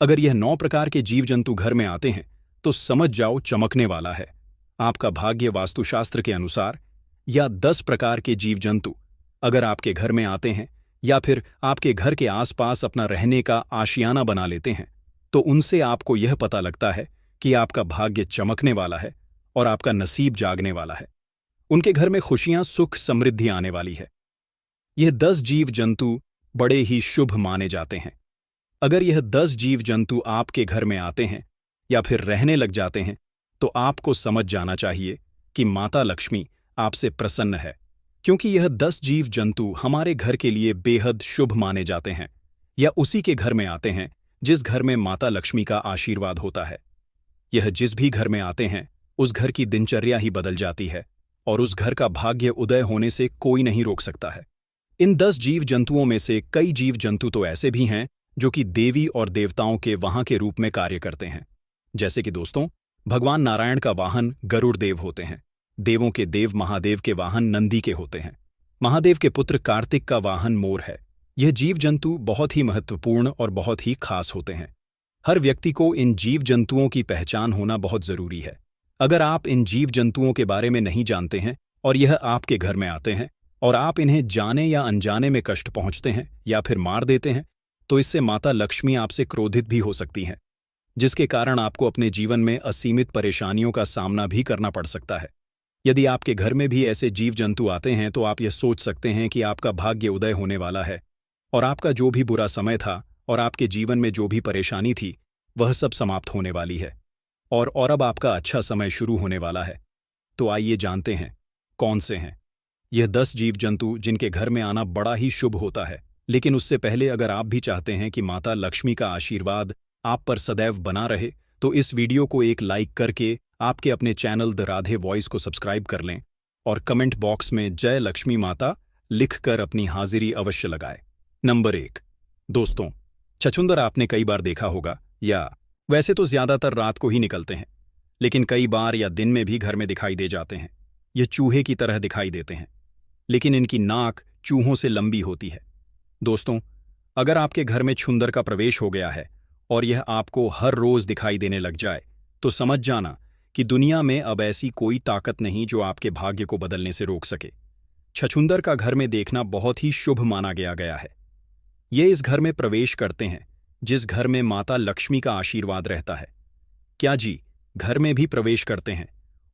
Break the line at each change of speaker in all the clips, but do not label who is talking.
अगर यह 9 प्रकार के जीव जंतु घर में आते हैं तो समझ जाओ चमकने वाला है आपका भाग्य वास्तुशास्त्र के अनुसार। या 10 प्रकार के जीव जंतु अगर आपके घर में आते हैं या फिर आपके घर के आसपास अपना रहने का आशियाना बना लेते हैं तो उनसे आपको यह पता लगता है कि आपका भाग्य चमकने वाला है और आपका नसीब जागने वाला है। उनके घर में खुशियां, सुख, समृद्धि आने वाली है। यह 10 जीव जंतु बड़े ही शुभ माने जाते हैं। अगर यह 10 जीव जंतु आपके घर में आते हैं या फिर रहने लग जाते हैं तो आपको समझ जाना चाहिए कि माता लक्ष्मी आपसे प्रसन्न है, क्योंकि यह 10 जीव जंतु हमारे घर के लिए बेहद शुभ माने जाते हैं या उसी के घर में आते हैं जिस घर में माता लक्ष्मी का आशीर्वाद होता है। यह जिस भी घर में आते हैं उस घर की दिनचर्या ही बदल जाती है और उस घर का भाग्य उदय होने से कोई नहीं रोक सकता है। इन 10 जीव जंतुओं में से कई जीव जंतु तो ऐसे भी हैं जो कि देवी और देवताओं के वहां के रूप में कार्य करते हैं। जैसे कि दोस्तों, भगवान नारायण का वाहन गरुड़ देव होते हैं। देवों के देव महादेव के वाहन नंदी के होते हैं। महादेव के पुत्र कार्तिक का वाहन मोर है। यह जीव जंतु बहुत ही महत्वपूर्ण और बहुत ही खास होते हैं। हर व्यक्ति को इन जीव जंतुओं की पहचान होना बहुत जरूरी है। अगर आप इन जीव जंतुओं के बारे में नहीं जानते हैं और यह आपके घर में आते हैं और आप इन्हें जाने या अनजाने में कष्ट पहुंचते हैं या फिर मार देते हैं तो इससे माता लक्ष्मी आपसे क्रोधित भी हो सकती हैं, जिसके कारण आपको अपने जीवन में असीमित परेशानियों का सामना भी करना पड़ सकता है। यदि आपके घर में भी ऐसे जीव जंतु आते हैं तो आप यह सोच सकते हैं कि आपका भाग्य उदय होने वाला है और आपका जो भी बुरा समय था और आपके जीवन में जो भी परेशानी थी वह सब समाप्त होने वाली है और अब आपका अच्छा समय शुरू होने वाला है। तो आइए जानते हैं कौन से हैं यह 10 जीव जंतु जिनके घर में आना बड़ा ही शुभ होता है। लेकिन उससे पहले अगर आप भी चाहते हैं कि माता लक्ष्मी का आशीर्वाद आप पर सदैव बना रहे तो इस वीडियो को एक लाइक करके आपके अपने चैनल द राधे वॉइस को सब्सक्राइब कर लें और कमेंट बॉक्स में जय लक्ष्मी माता लिखकर अपनी हाजिरी अवश्य लगाएं। नंबर 1, दोस्तों, छछूंदर आपने कई बार देखा होगा, या वैसे तो ज्यादातर रात को ही निकलते हैं, लेकिन कई बार या दिन में भी घर में दिखाई दे जाते हैं। ये चूहे की तरह दिखाई देते हैं, लेकिन इनकी नाक चूहों से लंबी होती है। दोस्तों, अगर आपके घर में छुंदर का प्रवेश हो गया है और यह आपको हर रोज दिखाई देने लग जाए तो समझ जाना कि दुनिया में अब ऐसी कोई ताकत नहीं जो आपके भाग्य को बदलने से रोक सके। छछूंदर का घर में देखना बहुत ही शुभ माना गया है। ये इस घर में प्रवेश करते हैं जिस घर में माता लक्ष्मी का आशीर्वाद रहता है। क्या जी, घर में भी प्रवेश करते हैं,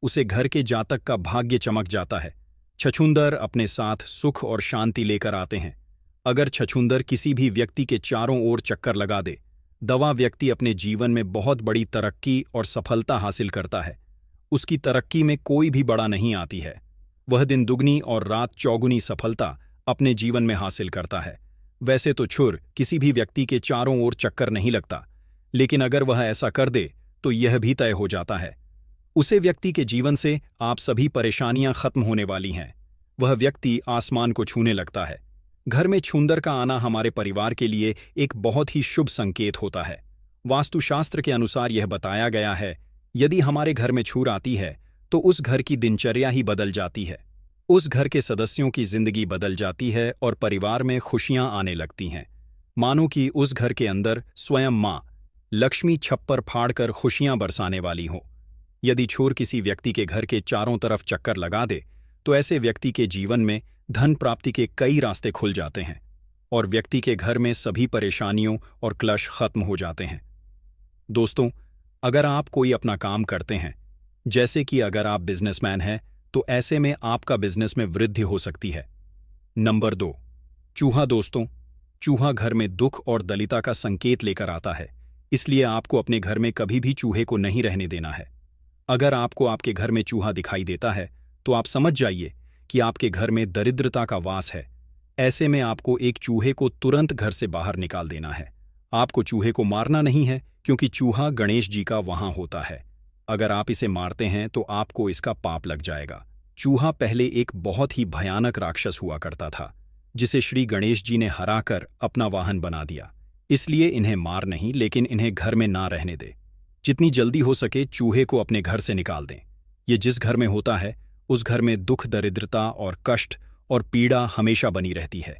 उसे घर के जातक का भाग्य चमक जाता है। छछूंदर अपने साथ सुख और शांति लेकर आते हैं। अगर छछूंदर किसी भी व्यक्ति के चारों ओर चक्कर लगा दे, दवा व्यक्ति अपने जीवन में बहुत बड़ी तरक्की और सफलता हासिल करता है। उसकी तरक्की में कोई भी बड़ा नहीं आती है। वह दिन दुगनी और रात चौगुनी सफलता अपने जीवन में हासिल करता है। वैसे तो छुर किसी भी व्यक्ति के चारों ओर चक्कर नहीं लगता, लेकिन अगर वह ऐसा कर दे तो यह भी तय हो जाता है उसे व्यक्ति के जीवन से आप सभी परेशानियां खत्म होने वाली हैं। वह व्यक्ति आसमान को छूने लगता है। घर में छूंदर का आना हमारे परिवार के लिए एक बहुत ही शुभ संकेत होता है। वास्तुशास्त्र के अनुसार यह बताया गया है, यदि हमारे घर में छूर आती है तो उस घर की दिनचर्या ही बदल जाती है। उस घर के सदस्यों की जिंदगी बदल जाती है और परिवार में खुशियां आने लगती हैं, मानो कि उस घर के अंदर स्वयं मां लक्ष्मी छप्पर फाड़कर खुशियां बरसाने वाली हो। यदि छूर किसी व्यक्ति के घर के चारों तरफ चक्कर लगा दे तो ऐसे व्यक्ति के जीवन में धन प्राप्ति के कई रास्ते खुल जाते हैं और व्यक्ति के घर में सभी परेशानियों और क्लेश खत्म हो जाते हैं। दोस्तों, अगर आप कोई अपना काम करते हैं, जैसे कि अगर आप बिजनेसमैन हैं, तो ऐसे में आपका बिजनेस में वृद्धि हो सकती है। नंबर 2, चूहा। दोस्तों, चूहा घर में दुख और दलिता का संकेत लेकर आता है, इसलिए आपको अपने घर में कभी भी चूहे को नहीं रहने देना है। अगर आपको आपके घर में चूहा दिखाई देता है तो आप समझ जाइए कि आपके घर में दरिद्रता का वास है। ऐसे में आपको एक चूहे को तुरंत घर से बाहर निकाल देना है। आपको चूहे को मारना नहीं है, क्योंकि चूहा गणेश जी का वहां होता है। अगर आप इसे मारते हैं तो आपको इसका पाप लग जाएगा। चूहा पहले एक बहुत ही भयानक राक्षस हुआ करता था, जिसे श्री गणेश जी ने हराकर अपना वाहन बना दिया। इसलिए इन्हें मार नहीं, लेकिन इन्हें घर में ना रहने दे। जितनी जल्दी हो सके चूहे को अपने घर से निकाल दें। ये जिस घर में होता है उस घर में दुख, दरिद्रता और कष्ट और पीड़ा हमेशा बनी रहती है,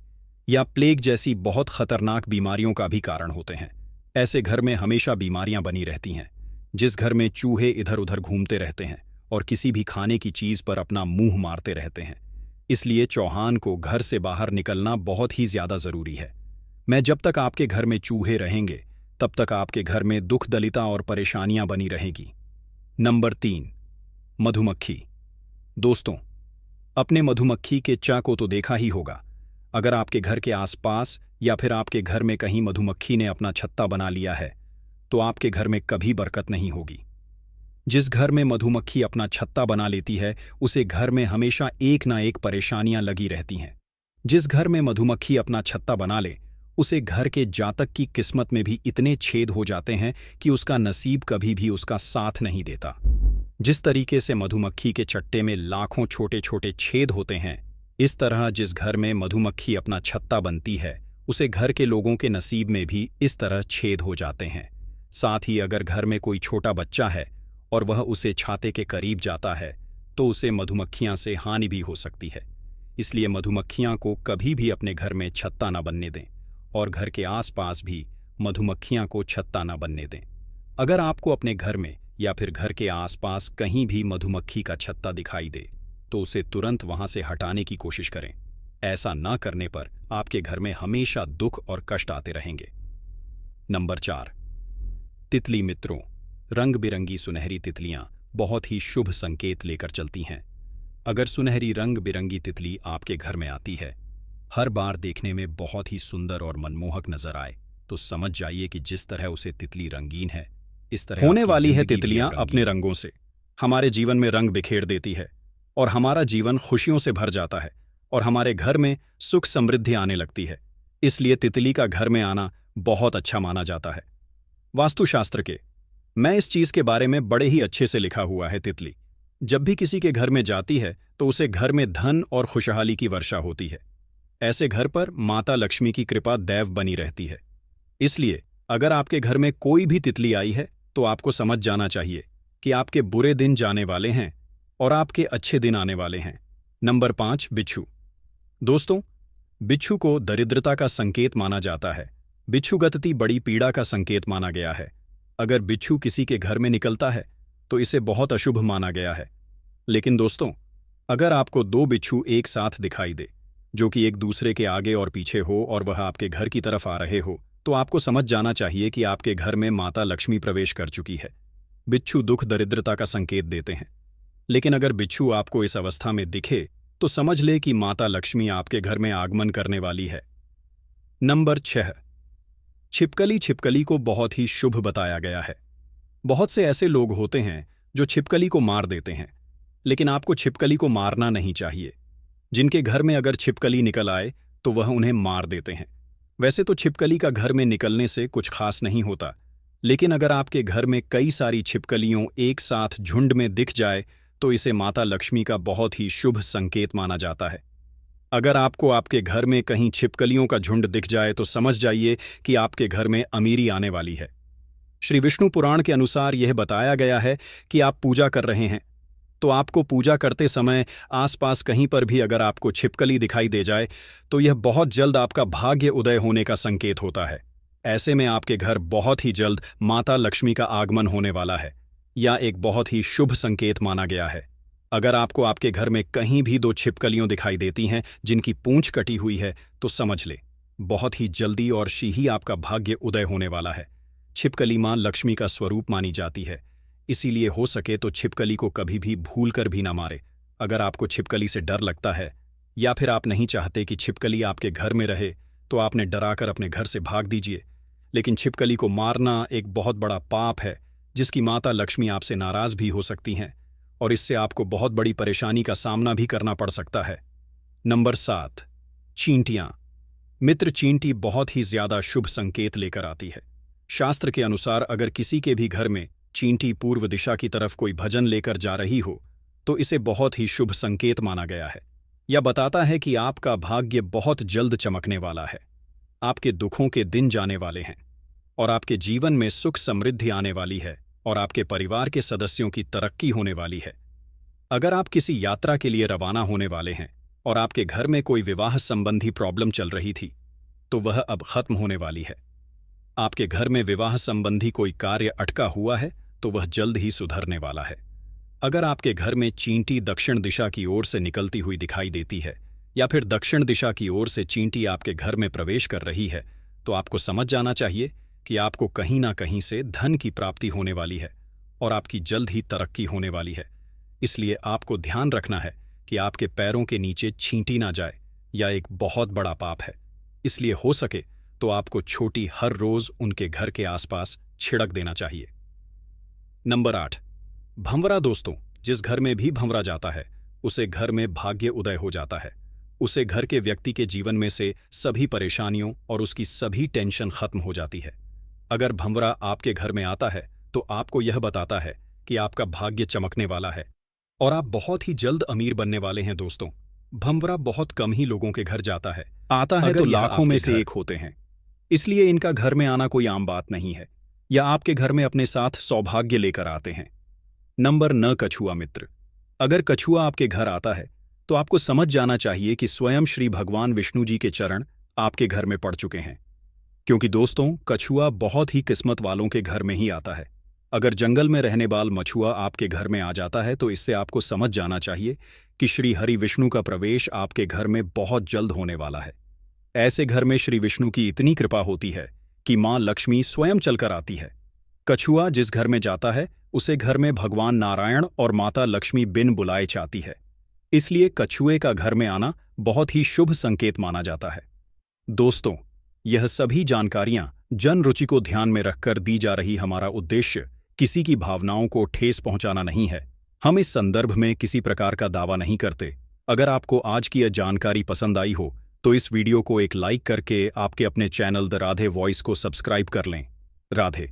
या प्लेग जैसी बहुत खतरनाक बीमारियों का भी कारण होते हैं। ऐसे घर में हमेशा बीमारियां बनी रहती हैं। जिस घर में चूहे इधर उधर घूमते रहते हैं और किसी भी खाने की चीज पर अपना मुंह मारते रहते हैं, इसलिए चौहान को घर से बाहर निकलना बहुत ही ज्यादा जरूरी है। मैं जब तक आपके घर में चूहे रहेंगे तब तक आपके घर में दुख दलिता और परेशानियां बनी रहेगी। नंबर 3, मधुमक्खी। दोस्तों, अपने मधुमक्खी के चाक को तो देखा ही होगा। अगर आपके घर के आसपास या फिर आपके घर में कहीं मधुमक्खी ने अपना छत्ता बना लिया है तो आपके घर में कभी बरकत नहीं होगी। जिस घर में मधुमक्खी अपना छत्ता बना लेती है उसे घर में हमेशा एक ना एक परेशानियां लगी रहती हैं। जिस घर में मधुमक्खी अपना छत्ता बना ले उसे घर के जातक की किस्मत में भी इतने छेद हो जाते हैं कि उसका नसीब कभी भी उसका साथ नहीं देता। जिस तरीके से मधुमक्खी के चट्टे में लाखों छोटे छोटे छेद होते हैं, इस तरह जिस घर में मधुमक्खी अपना छत्ता बनती है उसे घर के लोगों के नसीब में भी इस तरह छेद हो जाते हैं। साथ ही अगर घर में कोई छोटा बच्चा है और वह उसे छाते के करीब जाता है तो उसे मधुमक्खियां से हानि भी हो सकती है। इसलिए मधुमक्खियां को कभी भी अपने घर में छत्ता न बनने दें और घर के आसपास भी मधुमक्खियां को छत्ता न बनने दें। अगर आपको अपने घर में या फिर घर के आसपास कहीं भी मधुमक्खी का छत्ता दिखाई दे तो उसे तुरंत वहां से हटाने की कोशिश करें। ऐसा न करने पर आपके घर में हमेशा दुख और कष्ट आते रहेंगे। नंबर 4, तितली मित्रों। रंग बिरंगी सुनहरी तितलियां बहुत ही शुभ संकेत लेकर चलती हैं। अगर सुनहरी रंग बिरंगी तितली आपके घर में आती है, हर बार देखने में बहुत ही सुंदर और मनमोहक नजर आए, तो समझ जाइए कि जिस तरह उसे तितली रंगीन है, इस तरह होने वाली है। तितलियां अपने रंगों से हमारे जीवन में रंग बिखेर देती है और हमारा जीवन खुशियों से भर जाता है और हमारे घर में सुख समृद्धि आने लगती है। इसलिए तितली का घर में आना बहुत अच्छा माना जाता है। वास्तुशास्त्र के मैं इस चीज के बारे में बड़े ही अच्छे से लिखा हुआ है। तितली जब भी किसी के घर में जाती है तो उसे घर में धन और खुशहाली की वर्षा होती है। ऐसे घर पर माता लक्ष्मी की कृपा दैव बनी रहती है। इसलिए अगर आपके घर में कोई भी तितली आई है तो आपको समझ जाना चाहिए कि आपके बुरे दिन जाने वाले हैं और आपके अच्छे दिन आने वाले हैं। नंबर 5, बिच्छू। दोस्तों, बिच्छू को दरिद्रता का संकेत माना जाता है। बिच्छू गति बड़ी पीड़ा का संकेत माना गया है। अगर बिच्छू किसी के घर में निकलता है तो इसे बहुत अशुभ माना गया है। लेकिन दोस्तों, अगर आपको 2 बिच्छू एक साथ दिखाई दे जो कि एक दूसरे के आगे और पीछे हो और वह आपके घर की तरफ आ रहे हो तो आपको समझ जाना चाहिए कि आपके घर में माता लक्ष्मी प्रवेश कर चुकी है। बिच्छू दुख दरिद्रता का संकेत देते हैं। लेकिन अगर बिच्छू आपको इस अवस्था में दिखे तो समझ ले कि माता लक्ष्मी आपके घर में आगमन करने वाली है। नंबर 6, छिपकली। छिपकली को बहुत ही शुभ बताया गया है। बहुत से ऐसे लोग होते हैं जो छिपकली को मार देते हैं, लेकिन आपको छिपकली को मारना नहीं चाहिए। जिनके घर में अगर छिपकली निकल आए तो वह उन्हें मार देते हैं। वैसे तो छिपकली का घर में निकलने से कुछ खास नहीं होता, लेकिन अगर आपके घर में कई सारी छिपकलियों एक साथ झुंड में दिख जाए तो इसे माता लक्ष्मी का बहुत ही शुभ संकेत माना जाता है। अगर आपको आपके घर में कहीं छिपकलियों का झुंड दिख जाए तो समझ जाइए कि आपके घर में अमीरी आने वाली है। श्री विष्णु पुराण के अनुसार यह बताया गया है कि आप पूजा कर रहे हैं तो आपको पूजा करते समय आसपास कहीं पर भी अगर आपको छिपकली दिखाई दे जाए तो यह बहुत जल्द आपका भाग्य उदय होने का संकेत होता है। ऐसे में आपके घर बहुत ही जल्द माता लक्ष्मी का आगमन होने वाला है या एक बहुत ही शुभ संकेत माना गया है। अगर आपको आपके घर में कहीं भी 2 छिपकलियों दिखाई देती हैं जिनकी पूंछ कटी हुई है तो समझ ले बहुत ही जल्दी और शीघ्र आपका भाग्य उदय होने वाला है। छिपकली मां लक्ष्मी का स्वरूप मानी जाती है, इसीलिए हो सके तो छिपकली को कभी भी भूल कर भी ना मारे। अगर आपको छिपकली से डर लगता है या फिर आप नहीं चाहते कि छिपकली आपके घर में रहे तो आपने डराकर अपने घर से भाग दीजिए। लेकिन छिपकली को मारना एक बहुत बड़ा पाप है जिसकी माता लक्ष्मी आपसे नाराज भी हो सकती हैं और इससे आपको बहुत बड़ी परेशानी का सामना भी करना पड़ सकता है। नंबर 7, चींटियां। मित्र, चींटी बहुत ही ज्यादा शुभ संकेत लेकर आती है। शास्त्र के अनुसार अगर किसी के भी घर में चींटी पूर्व दिशा की तरफ कोई भजन लेकर जा रही हो तो इसे बहुत ही शुभ संकेत माना गया है। यह बताता है कि आपका भाग्य बहुत जल्द चमकने वाला है, आपके दुखों के दिन जाने वाले हैं और आपके जीवन में सुख समृद्धि आने वाली है और आपके परिवार के सदस्यों की तरक्की होने वाली है। अगर आप किसी यात्रा के लिए रवाना होने वाले हैं और आपके घर में कोई विवाह संबंधी प्रॉब्लम चल रही थी तो वह अब खत्म होने वाली है। आपके घर में विवाह संबंधी कोई कार्य अटका हुआ है तो वह जल्द ही सुधरने वाला है। अगर आपके घर में चींटी दक्षिण दिशा की ओर से निकलती हुई दिखाई देती है या फिर दक्षिण दिशा की ओर से चींटी आपके घर में प्रवेश कर रही है, तो आपको समझ जाना चाहिए कि आपको कहीं ना कहीं से धन की प्राप्ति होने वाली है और आपकी जल्द ही तरक्की होने वाली है। इसलिए आपको ध्यान रखना है कि आपके पैरों के नीचे छींटी ना जाए, या एक बहुत बड़ा पाप है। इसलिए हो सके तो आपको छोटी हर रोज उनके घर के आसपास छिड़क देना चाहिए। नंबर 8, भंवरा। दोस्तों, जिस घर में भी भंवरा जाता है उसे घर में भाग्य उदय हो जाता है। उसे घर के व्यक्ति के जीवन में से सभी परेशानियों और उसकी सभी टेंशन खत्म हो जाती है। अगर भंवरा आपके घर में आता है तो आपको यह बताता है कि आपका भाग्य चमकने वाला है और आप बहुत ही जल्द अमीर बनने वाले हैं। दोस्तों, भंवरा बहुत कम ही लोगों के घर जाता है, आता है तो लाखों में से एक होते हैं। इसलिए इनका घर में आना कोई आम बात नहीं है, या आपके घर में अपने साथ सौभाग्य लेकर आते हैं। नंबर 9, कछुआ मित्र। अगर कछुआ आपके घर आता है तो आपको समझ जाना चाहिए कि स्वयं श्री भगवान विष्णु जी के चरण आपके घर में पड़ चुके हैं। क्योंकि दोस्तों, कछुआ बहुत ही किस्मत वालों के घर में ही आता है। अगर जंगल में रहने वाला मछुआ आपके घर में आ जाता है तो इससे आपको समझ जाना चाहिए कि श्री हरि विष्णु का प्रवेश आपके घर में बहुत जल्द होने वाला है। ऐसे घर में श्री विष्णु की इतनी कृपा होती है कि मां लक्ष्मी स्वयं चलकर आती है। कछुआ जिस घर में जाता है उसे घर में भगवान नारायण और माता लक्ष्मी बिन बुलाए चाहती है। इसलिए कछुए का घर में आना बहुत ही शुभ संकेत माना जाता है। दोस्तों, यह सभी जानकारियां जन रुचि को ध्यान में रखकर दी जा रही। हमारा उद्देश्य किसी की भावनाओं को ठेस पहुंचाना नहीं है। हम इस संदर्भ में किसी प्रकार का दावा नहीं करते। अगर आपको आज की यह जानकारी पसंद आई हो तो इस वीडियो को एक लाइक करके आपके अपने चैनल द राधे वॉइस को सब्सक्राइब कर लें। राधे।